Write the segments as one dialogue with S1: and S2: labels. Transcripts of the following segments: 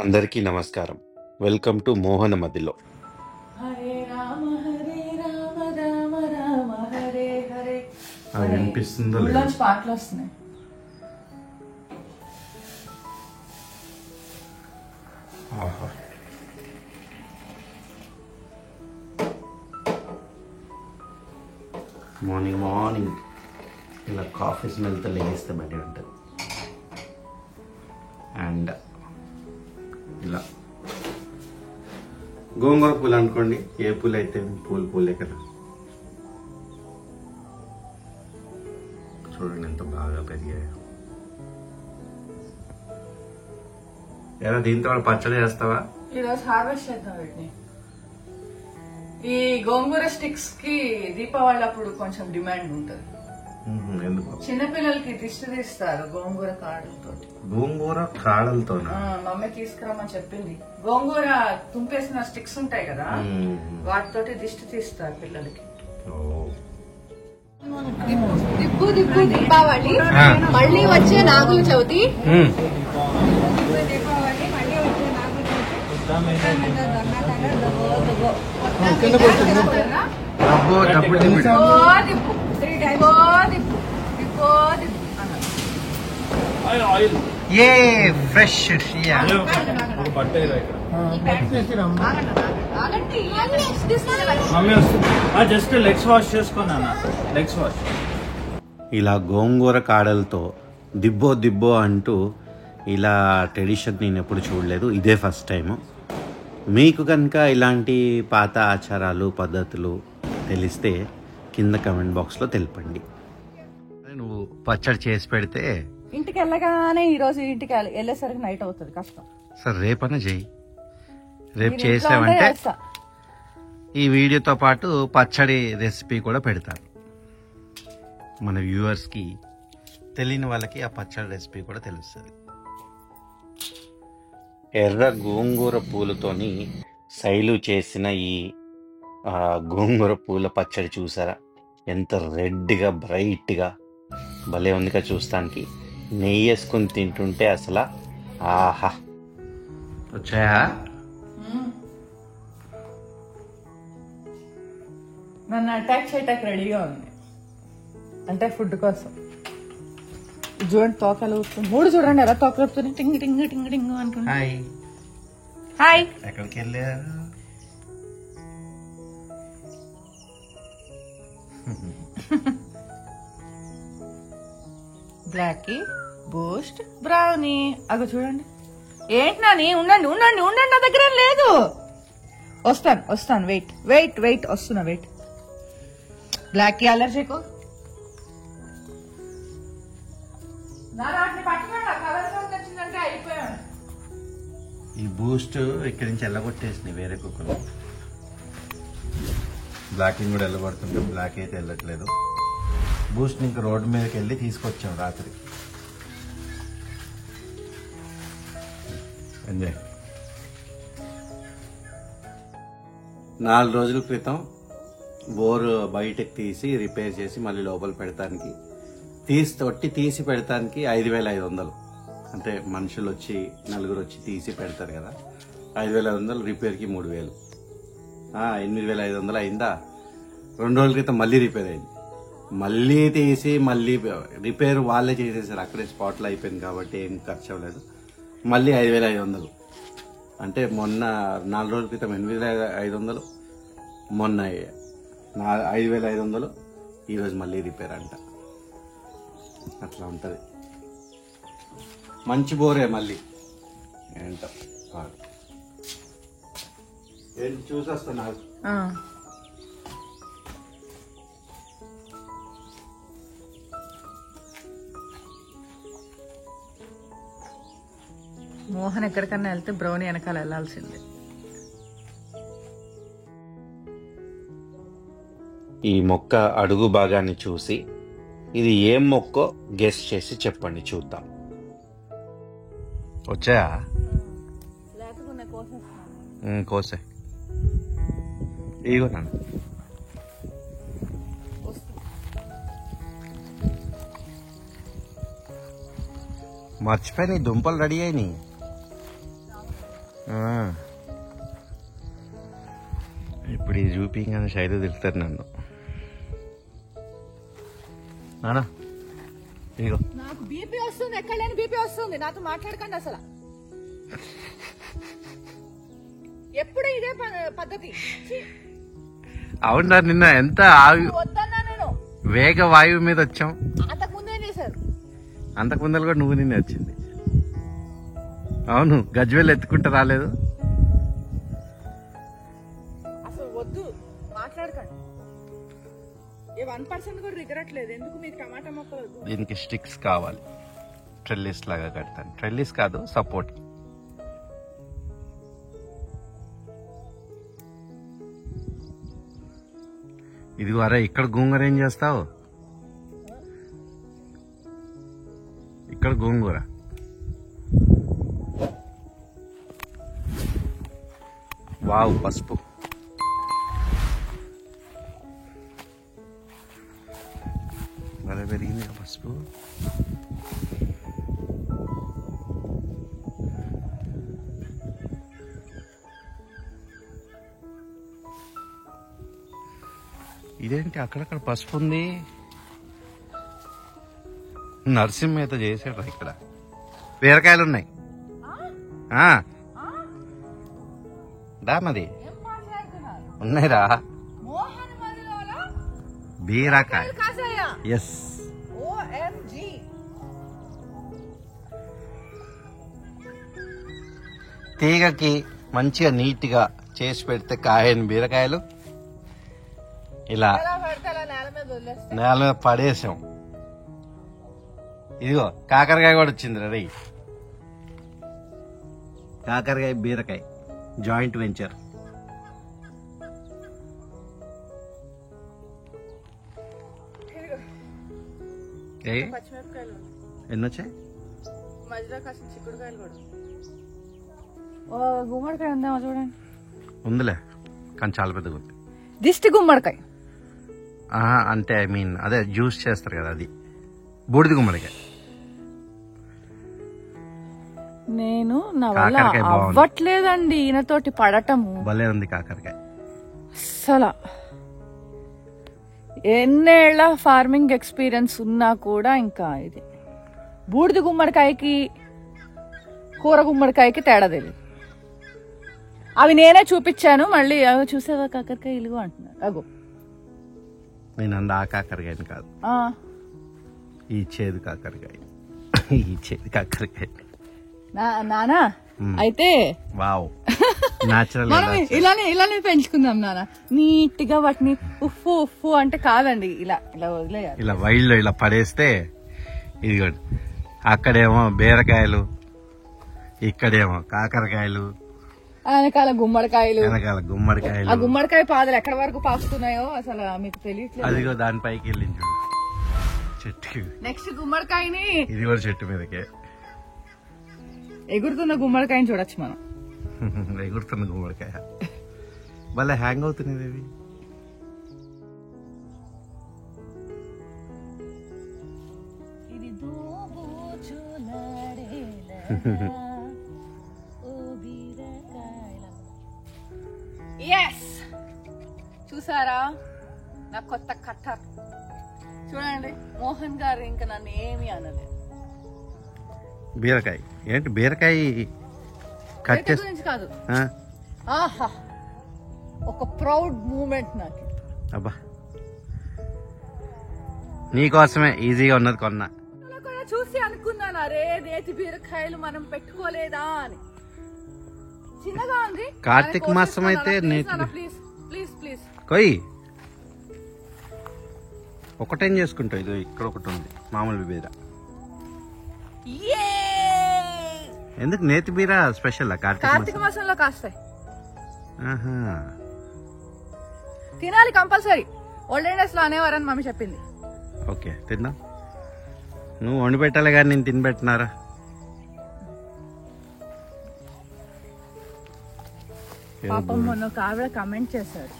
S1: అందరికీ నమస్కారం. Welcome to మోహన మదిలో.
S2: హరే రామ రామ రామ హరే హరే.
S1: వినిపిస్తుందో లేదో?
S2: ఊళ్ళోంచి పాటలు వస్తున్నాయి.
S1: ఆహా. మార్నింగ్ మార్నింగ్ ఇలా కాఫీ స్మెల్తో లేస్తే బట్టి ఉంటుంది. అండ్ ఇలా గోంగూర పూలు అనుకోండి, ఏ పూలు అయితే పూలే కదా. చూడండి ఎంత బాగా పెరిగాయో. ఎలా దీంతో కూడా పచ్చడి చేస్తావా?
S2: ఈరోజు హార్వెస్ట్ చేద్దాం వీటిని. ఈ గోంగూర స్టిక్స్ కి దీపావళి అప్పుడు కొంచెం డిమాండ్ ఉంటుంది.
S1: ఎందుకు?
S2: చిన్నపిల్లలకి దిష్టి తీస్తారు గోంగూర కాడలతో.
S1: గోంగూర కాడలతో
S2: మమ్మీ తీసుకురమ్మని చెప్పింది. గోంగూర తుంపేసిన స్టిక్స్ ఉంటాయి కదా, వాటితోటి దిష్టి తీస్తారు పిల్లలకి.
S3: దిప్పు దిప్పు దీపావళి, మళ్ళీ వచ్చే నాగుల చవితి.
S4: ये फ्रेश జస్ట్ లెగ్స్ వాష్ చేసుకున్నాను. లెగ్స్ వాష్
S1: ఇలా గోంగూర కాడలతో దిబ్బో దిబ్బో అంటూ ఇలా ట్రెడిషన్ నేను ఎప్పుడు చూడలేదు, ఇదే ఫస్ట్ టైము. మీకు కనుక ఇలాంటి పాత ఆచారాలు పద్ధతులు తెలిస్తే కింద కమెంట్ బాక్స్లో తెలపండి. నువ్వు పచ్చడి చేసి పెడితే
S2: ఇంటికి వెళ్ళగానే ఈ రోజు ఇంటికి వెళ్ళేసరికి నైట్ అవుతుంది, కష్టం.
S1: సరే రేపన్నా చెయ్యి. రేపు చేసావంటే ఈ వీడియోతో పాటు పచ్చడి రెసిపీ కూడా పెడతాను. మన వ్యూవర్స్కి తెలియని వాళ్ళకి ఆ పచ్చడి రెసిపీ కూడా తెలుస్తుంది. ఎర్ర గోంగూర పూలతోని శైలు చేసిన ఈ గోంగూర పూల పచ్చడి చూసారా? ఎంత రెడ్గా బ్రైట్గా భలే ఉందిగా చూస్తానికి. నెయ్యి వేసుకుని తింటుంటే అసలు ఆహా. వచ్చాయా?
S2: నన్ను అటాక్ చేయటానికి రెడీగా ఉంది, అంటే ఫుడ్ కోసం. చూడండి తోకలు ఊపుతుంది. మూడు చూడండి ఎలా తోకలు ఊపుతుంది, టింగ్ టింగ్ టింగ్ టింగ్ అనుకుంటా.
S1: Hi
S2: hi.
S1: ఎక్కడికి వెళ్ళారు?
S2: Black boost brownie. అగో చూడండి. ఏంటి నాని? ఉండండి ఉండండి ఉండండి, నా దగ్గర ఏం లేదు. వస్తాను వస్తాను, వెయిట్ వెయిట్ వెయిట్, వస్తున్నా వెయిట్. బ్లాక్ అలర్జీకు అయిపోయాను.
S1: ఈ బూస్ట్ ఇక్కడి నుంచి వెళ్ళగొట్టేసింది వేరే కుక్కలు. బ్లాకింగ్ కూడా వెళ్ళగొడుతుంటే బ్లాక్ అయితే వెళ్ళట్లేదు. బూస్ట్ ఇంకా రోడ్డు మీదకి వెళ్ళి తీసుకొచ్చాం రాత్రి. ఎంజాయ్. 4 రోజుల క్రితం బోరు బయటకు తీసి రిపేర్ చేసి మళ్ళీ లోపల పెడతానికి తీసి పెడతానికి 5,500. అంటే మనుషులు వచ్చి 4 వచ్చి తీసి పెడతారు కదా, 5,500. రిపేర్కి 3,000. 8,500 అయిందా? 2 రోజుల క్రితం మళ్ళీ రిపేర్ అయింది. మళ్ళీ తీసి మళ్ళీ రిపేర్ వాళ్ళే చేసేసారు, అక్కడే స్పాట్లో అయిపోయింది కాబట్టి ఏం ఖర్చు అవ్వలేదు. మళ్ళీ 5,500. అంటే మొన్న 4 రోజుల క్రితం 8,500, మొన్న 5,500, ఈరోజు మళ్ళీ రిపేర్ అంట. అట్లా ఉంటుంది. మంచి బోరే మళ్ళీ. ఏంటో ఏంటి చూసేస్తా నాకు.
S2: మోహన్ ఎక్కడికన్నా వెళ్తే బ్రౌనీ వెనకాల వెళ్లాల్సిందే.
S1: ఈ మొక్క అడుగు భాగాన్ని చూసి ఇది ఏం మొక్కో గెస్ చేసి చెప్పండి, చూద్దాం. వచ్చాయా? కోసే ఇగో నాన్న. మర్చిపోయి దుంపలు రెడీ అయినాయి. ఇప్పుడు ఇది చూపించగానే శైలు తిరుగుతారు నన్ను. నానా ఇదిగో
S2: నాకు బీపీ వస్తుంది, ఎక్కడ లేని బీపీ వస్తుంది. నాతో మాట్లాడకండి అసలు. ఎప్పుడు ఇదే పద్ధతి.
S1: అవునా, నిన్న ఎంత
S2: వద్దన్నా నేను.
S1: వేగ వాయువు మీద వచ్చాం.
S2: అంతకు ముందు ఏం చేశారు?
S1: అంతకు ముందర కూడా నువ్వు నిన్నే వచ్చింది. అవును, గజ్వేల్ ఎత్తుకుంటూ రాలేదు.
S2: అసలు వద్దు, మాట్లాడకండి. 1% కూడా రిగ్రెట్ లేదు. ఎందుకు మీకు టమాటా మొక్కలు వద్దు?
S1: దీనికి స్టిక్స్ కావాలి, ట్రెల్లిస్ లాగా కడతాను. ట్రెల్లిస్ కాదు, సపోర్ట్. ఇది అరే ఇక్కడ గోంగూర ఏం చేస్తావు? ఇక్కడ గోంగూర. వావ్, పసుపు. భలే పెరిగింది ఆ పసుపు. ఇదేంటి అక్కడక్కడ పసుపు ఉంది? నరసింహ అయితే చేసాడు ఇక్కడ. బీరకాయలు ఉన్నాయి. డామది ఉన్నాయిరా. బీరకాయ. ఎస్. తీగకి మంచిగా నీట్ గా చేసి పెడితే కాయని బీరకాయలు ఇలా నేల మీద పడేసాం. ఇదిగో కాకరకాయ కూడా వచ్చింది రే. కాకరకాయ బీరకాయ జాయింట్ వెంచర్. ఎన్ని వచ్చాయి?
S2: గుమ్మడికాయ ఉందేమో చూడండి.
S1: ఉందిలే, కానీ చాలా పెద్దగా ఉంది.
S2: దిష్టి గుమ్మడికాయ
S1: అంటే ఐ మీన్ అదే జ్యూస్ చేస్తారు కదా, అది బూడిద గుమ్మడికాయ.
S2: నేను నా వల్ల అవ్వట్లేదండి ఈయనతోటి పడటము.
S1: భలే ఉంది కాకరకాయ.
S2: అసలు ఎన్నేళ్ల ఫార్మింగ్ ఎక్స్పీరియన్స్ ఉన్నా కూడా ఇంకా ఇది బూడిద గుమ్మడికాయకి కూర గుమ్మడికాయకి తేడా తెలియదు. అవి నేనే చూపించాను. మళ్ళీ అవి చూసేవా కాకరకాయ ఇలుగు అంటున్నారు. అగో
S1: నేను ఆ కాకరకాయని కాదు, ఈ చేదు కాకరకాయ. ఈ చేదు కాకరకాయ
S2: నానా అయితే
S1: వావ్, నాచురల్.
S2: మనం ఇలానే పెంచుకుందాం నాన్న. నీట్ గా వాటిని ఉఫ్ఫు ఉఫ్ఫు అంటే కాదండి, ఇలా ఇలా వదిలేయాలి.
S1: ఇలా వైల్డ్ లో ఇలా పడేస్తే ఇదిగోండి. అక్కడేమో బీరకాయలు, ఇక్కడేమో కాకరకాయలు,
S2: వెనకాల గుమ్మడికాయలు.
S1: గుమ్మడికాయలు.
S2: ఆ గుమ్మడికాయ పాదలు ఎక్కడి వరకు పాకుతున్నాయో అసలు మీకు తెలియట్లేదు.
S1: అదిగో దానిపైకి వెళ్ళించు చెట్టు.
S2: నెక్స్ట్ గుమ్మడికాయని
S1: ఇది కూడా చెట్టు మీదకే
S2: ఎగురుతున్న గుమ్మడికాయని చూడొచ్చు మనం.
S1: ఎగురుతున్న గుమ్మడికాయ భలే హ్యాంగ్ అవుతుంది. ఇవి
S2: చూసారా నా కొత్త కట్టర్? చూడండి, మోహన్ గారు ఇంకా నన్ను ఏమి అనలేదు.
S1: బీరకాయ ఏంటి? బీరకాయ కట్
S2: గురించి కాదు. ఆహా, ఒక ప్రౌడ్ మూమెంట్ నాకు.
S1: అబ్బా, నీకోసమే ఈజీగా ఉన్నది కొన్నా.
S2: చూసి అనుకున్నాను, అరే నేతి బీరకాయలు మనం పెట్టుకోలేదా అని. చిన్నగా ఉంది.
S1: కార్తీక మాసం అయితే
S2: ప్లీజ్ ప్లీజ్ ప్లీజ్
S1: కొయ్యి. ఒకటేం చేసుకుంటావు? ఇది ఇక్కడ ఒకటి ఉంది మామూలు బీర. ఎందుకు నేతి బీర స్పెషల్?
S2: కార్తీక మాసంలో కాస్తాయి. తినాలి కంపల్సరీ. ఓల్డెన్ డేస్ లో అనేవారని మమ్మీ చెప్పింది.
S1: ఓకే, తిందాం. నువ్వు వండి పెట్టాలి కానీ నేను తిని పెట్టినారా?
S2: పాపం మొన్న ఒక ఆవిడ కమెంట్ చేశాడు,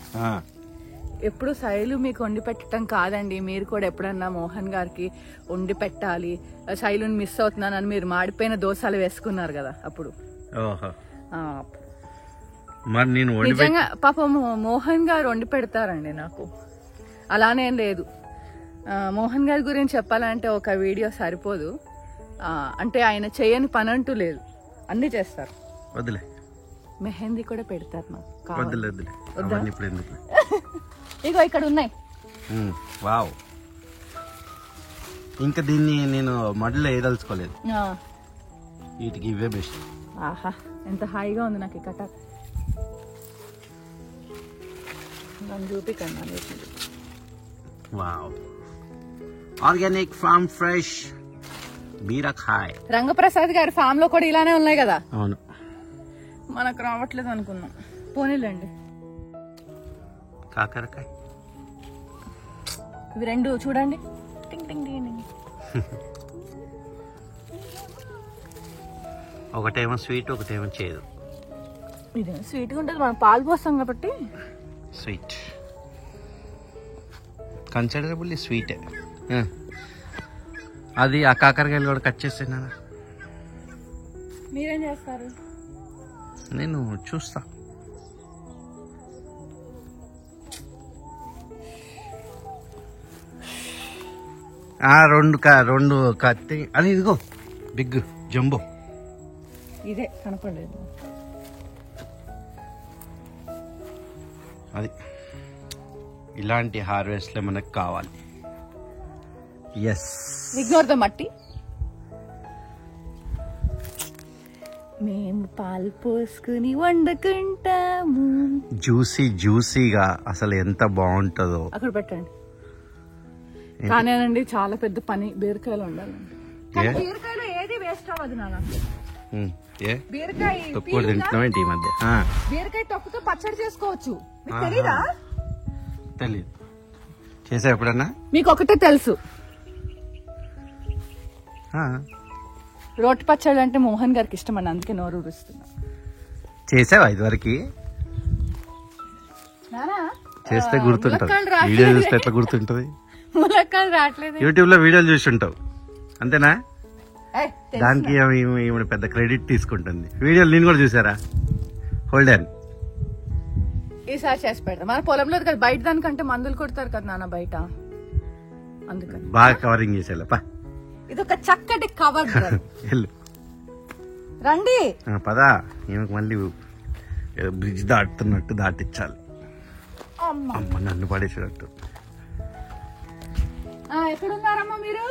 S2: ఎప్పుడు శైలు మీకు వండి పెట్టడం కాదండి, మీరు కూడా ఎప్పుడన్నా మోహన్ గారికి వండి పెట్టాలి, శైలుని మిస్ అవుతున్నానని మీరు మాడిపోయిన దోశలు వేసుకున్నారు కదా అప్పుడు.
S1: మరి నేను వండి
S2: నిజంగా పాపం మోహన్ గారు వండి పెడతారండి నాకు, అలానేం లేదు. మోహన్ గారి గురించి చెప్పాలంటే ఒక వీడియో సరిపోదు. అంటే ఆయన చేయని పని అంటూ లేదు, అన్ని చేస్తారు.
S1: వద్దులే,
S2: మెహందీ కూడా పెడతారు నాకు.
S1: వద్దులే వద్దులే, అవన్నీ ఇప్పుడు ఎందుకు.
S2: ఇగో ఇక్కడ ఉన్నాయి.
S1: వావ్, ఇంకా దీన్ని నేను మడిలో వేయదలుచుకోలేదు, వీటికి ఇవే బెస్ట్.
S2: ఆహా, ఎంత హాయిగా ఉంది నాకు ఈ కట. నన్ను చూపికండి.
S1: వావ్, ఆర్గానిక్ ఫార్మ్ ఫ్రెష్ బీరకాయ్.
S2: రంగప్రసాద్ గారి ఫామ్ లో కూడా ఇలానే ఉన్నాయి కదా.
S1: అవును,
S2: మనకు రావట్లేదు అనుకున్నాం. పోనీలేండి.
S1: కాకరకాయ
S2: ఇవి రెండు చూడండి. టింగ్ టింగ్ టింగ్ టింగ్.
S1: ఒకటేమో స్వీట్, ఒకటేమో చేదు.
S2: ఇది స్వీట్గా ఉంటుంది, మనం పాలు పోస్తాం కాబట్టి.
S1: స్వీట్ కన్సిడరబుల్లీ స్వీటే. అది ఆ కాకరకాయలు కూడా కట్ చేసాను.
S2: మీరేం చేస్తారు?
S1: నేను చూస్తా. రెండు కత్తి అది, ఇదిగో బిగ్ జంబో.
S2: ఇదే కనపడలేదు.
S1: అది ఇలాంటి హార్వెస్ట్లే మనకు కావాలి. ఎస్,
S2: ఇగ్నోర్ ద మట్టి. మేము పాలు పోసుకుని వండుకుంటాము.
S1: జ్యూసీగా అసలు ఎంత బాగుంటుందో.
S2: అక్కడ పెట్టండి. కానేనండి, చాలా పెద్ద పని బీరకాయలు ఉండాలండి. బీరకాయలో ఏది వేస్ట్ అవ్వదు నాన్న. బీరకాయ
S1: తక్కువ తింటున్నామేంటి ఈ మధ్య?
S2: బీరకాయ తొక్కుతో పచ్చడి చేసుకోవచ్చు. మీకు తెలీదా?
S1: తెలీదు. చేసా ఎప్పుడన్నా?
S2: మీకు ఒకటే తెలుసు, రోటి పచ్చడి అంటే మోహన్ గారికి ఇష్టం అని, అందుకే నోరు ఊరుస్తున్నా.
S1: చేసావా ఇదివరకు? చేస్తే గుర్తుంటది, వీడియో చూస్తే ఎట్లా గుర్తుంటది?
S2: ములక్కాయలు రావట్లేదు.
S1: యూట్యూబ్ లో వీడియోలు చూస్తుంటావు అంతేనా? దానికి ఈమె పెద్ద క్రెడిట్ తీసుకుంటుంది. వీడియోలు నేను కూడా చూసారా? హోల్డ్ ఆన్,
S2: ఈసారి చేసి పెడతా. మన పొలంలో కదా, బయట దానికంటే మందులు కొడతారు కదా నాన్న బయట, అందుకని
S1: బాగా కవరింగ్ చేసేలా.
S2: ఇది ఒక చక్కటి కవర్. రండి
S1: పదా, ఈమెకు మళ్ళీ బ్రిడ్జ్ దాటుతున్నట్టు దాటించాలి. అమ్మ నన్ను పడేసినట్టు.
S2: ఎక్కడున్నారమ్మా మీరు?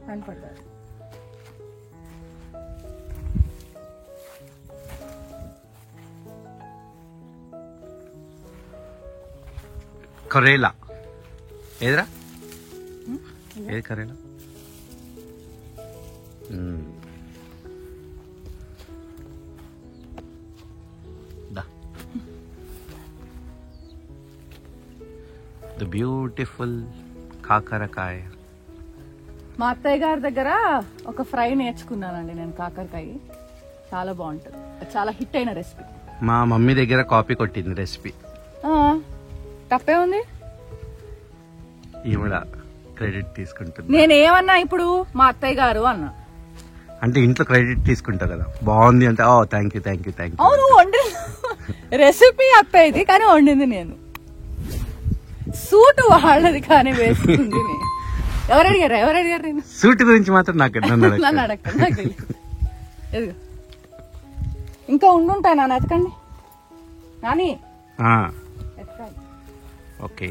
S2: కనపడ్డారు.
S1: కరేలా ఏదిరా? ఏది కరేలా? ద బ్యూటిఫుల్ కాకరకాయ.
S2: మా అత్తయ్య గారి దగ్గర ఒక ఫ్రై నేర్చుకున్నానండి నేను, కాకరకాయ. చాలా బాగుంటుంది, చాలా హిట్ అయిన రెసిపీ.
S1: మా మమ్మీ దగ్గర కాపీ కొట్టింది రెసిపీ.
S2: తప్పే ఉంది,
S1: ఈవిడ క్రెడిట్ తీసుకుంటుంది.
S2: నేనేమన్నా ఇప్పుడు మా అత్తయ్య గారు అన్నా
S1: అంటే ఇంట్లో క్రెడిట్ తీసుకుంటారు కదా, బాగుంది అంటే థ్యాంక్ యూ.
S2: అవును, వండి రెసిపీ అత్తయ్యది కానీ వండింది నేను. సూట్ వాళ్ళది కానీ వేసుకుంది నేను. ఎవరు అడిగారు నేను?
S1: సూట్ గురించి మాత్రం నన్ను
S2: అడగండి, నాకు తెలియదు. ఇంకా ఉండుంటాయి నాన్న, ఎతకండి నాని.
S1: ఓకే,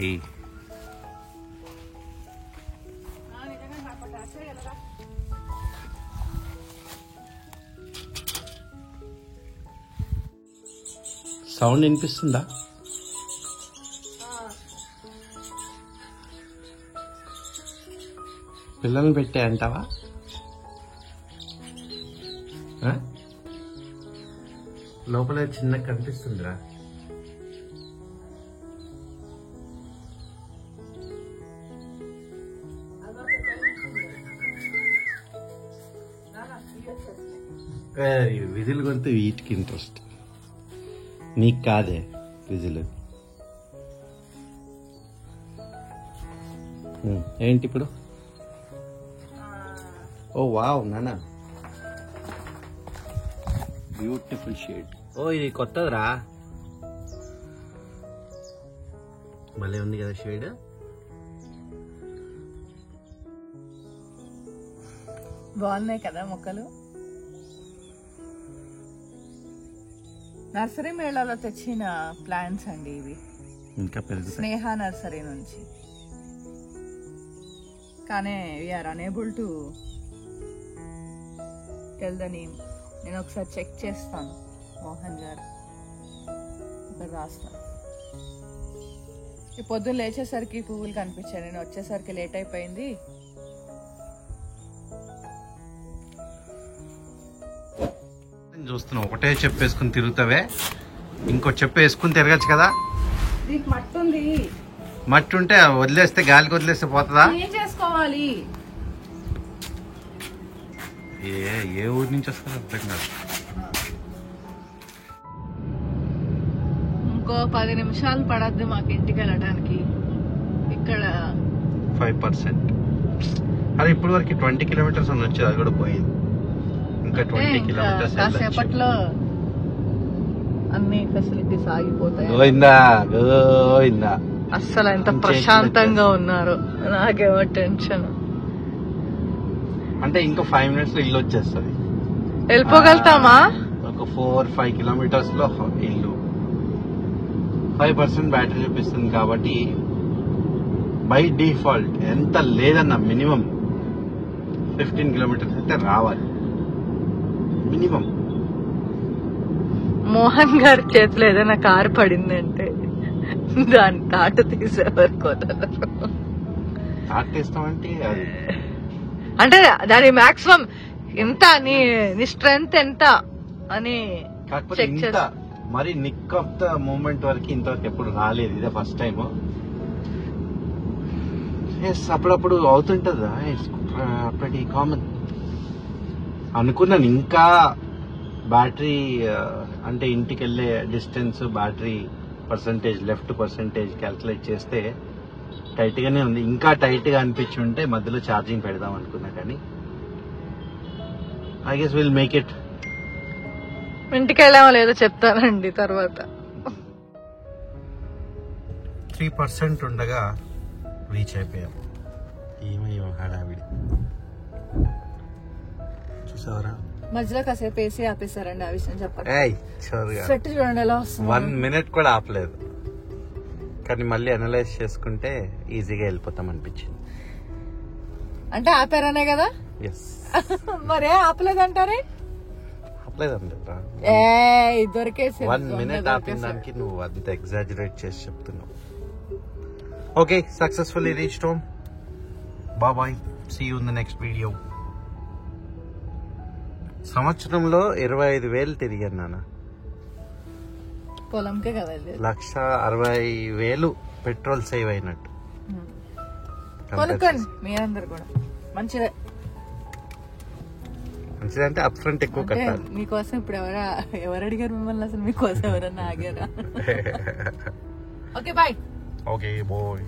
S1: సౌండ్ వినిపిస్తుందా? పిల్లల్ని పెట్టే అంటావా? లోపల చిన్న కనిపిస్తుందిరా. విజిల్ కొడితే వీటికి ఇంట్రెస్ట్, నీకు కాదే విజిల్. ఏంటి ఇప్పుడు? ఓ వావ్ నానా, బ్యూటిఫుల్ షేడ్. ఓ ఇది కొత్తదిరా, భలే ఉంది కదా షేడ్.
S2: బాగున్నాయి కదా మొక్కలు. నర్సరీ మేళాలో తెచ్చిన ప్లాంట్స్ అండి ఇవి,
S1: ఇంకా పెరుగుతాయి.
S2: స్నేహ నర్సరీ నుంచి. కానీ we're unable to tell the name. నేను ఒకసారి చెక్ చేస్తాను. మోహన్ గారు ఇక్కడ రాస్తాను. ఈ పొద్దున్న లేచేసరికి పువ్వులు కనిపించాయి, నేను వచ్చేసరికి లేట్ అయిపోయింది.
S1: చూస్తున్నావు ఒకటే చెప్పు వేసుకుని తిరుగుతావే, ఇంకో చెప్పు వేసుకుని తిరగచ్చు కదా.
S2: దీనికి మట్టి ఉంది,
S1: మట్టి ఉంటే వదిలేస్తే గాలికి వదిలేస్తే పోతుందా?
S2: ఏం చేసుకోవాలి?
S1: ఏ ఊరి నుంచి వస్తుంది అర్థం కాదు.
S2: ఇంకో 10 నిమిషాలు పడద్దు మాకు ఇంటికి వెళ్ళడానికి. ఇక్కడ
S1: 5%. అరే ఇప్పుడు వరకు 20 కిలోమీటర్స్ అని వచ్చేది, అది కూడా పోయింది. ఇంకా 20 కిలోమీటర్స్
S2: కాసేపట్లో అన్ని ఫెసిలిటీస్ ఆగిపోతాయి.
S1: గోయిందా గోయిందా.
S2: అస్సలు ఎంత ప్రశాంతంగా ఉన్నారు, నాకేమో టెన్షన్.
S1: అంటే ఇంకా 5 minutes లో ఇల్లు వచ్చేస్తుంది.
S2: వెళ్ళిపోగలుగుతామా?
S1: ఒక 4-5 కిలోమీటర్స్ లో ఇల్లు. 5% బ్యాటరీ చూపిస్తుంది కాబట్టి బై డిఫాల్ట్ ఎంత లేదన్నా మినిమం 15 కిలోమీటర్స్ అయితే రావాలి మినిమం.
S2: మోహన్ గారి చేతిలో ఏదైనా కారు పడిందంటే దాన్ని తాట తీసేవారు.
S1: తాటేస్తామంటే అది
S2: అంటే దాని మాక్సిమం ఎంత, నీ స్ట్రెంగ్త్ ఎంత అని
S1: కాకపోతే
S2: చెక్
S1: ఇంత
S2: చేస్తా.
S1: మరి నిక్ ఆఫ్ ద మూమెంట్ వరకు ఇంతవరకు ఎప్పుడు రాలేదు, ఇదే ఫస్ట్ టైం. అప్పుడప్పుడు అవుతుంటదా, ప్రతి కామన్. అనుకున్నాను ఇంకా బ్యాటరీ అంటే ఇంటికి వెళ్ళే distance, battery percentage, left percentage calculate చేస్తే టైట్ గానే ఉంది. ఇంకా టైట్ గా అనిపించి ఉంటే మధ్యలో ఛార్జింగ్ పెడదాం అనుకున్నా, కానీ I guess will make it.
S2: ఇంటికి వెళ్ళామో లేదో చెప్తానండి తర్వాత.
S1: 3% ఉండగా రీచ్ అయిపోయాం. ఏమేమో హడావిడి చూసావరా.
S2: మధ్యలో కాసేపు వేసి ఆపేశారండి, ఆ విషయం చెప్పండి.
S1: చోరుగా
S2: సెట్ చూడండి ఎలా వస్తుంది.
S1: 1 minute కూడా ఆపలేదు, కానీ మళ్ళీ అనలైజ్ చేసుకుంటే ఈజీగా వెళ్ళిపోతాం అనిపించింది.
S2: అంటే ఆపారనే కదా.
S1: ఎస్.
S2: మరే ఆపలేదంటారే.
S1: ఆపలేదండి,
S2: దొరికేసి
S1: 1 minute ఆపిన దానికి నువ్వు అంత ఎగ్జాజరేట్ చేసి చెప్తున్నావు. Okay, successfully reached home. Bye, see you in the next video. సంవత్సరంలో 25,000 తిరిగాను నాన్న.
S2: పొలంకే కదా
S1: 1,60,000 పెట్రోల్ సేవ్ అయినట్టు.
S2: కొనుక్కోండి మీ అందరు కూడా, మంచిదే.
S1: మంచిదంటే అప్ ఫ్రంట్ ఎక్కువ కట్టాలి.
S2: మీకోసం ఇప్పుడు ఎవరు అడిగారు మిమ్మల్ని? అసలు మీకోసం ఎవరన్నా ఆగారా? Okay bye.
S1: Okay bye.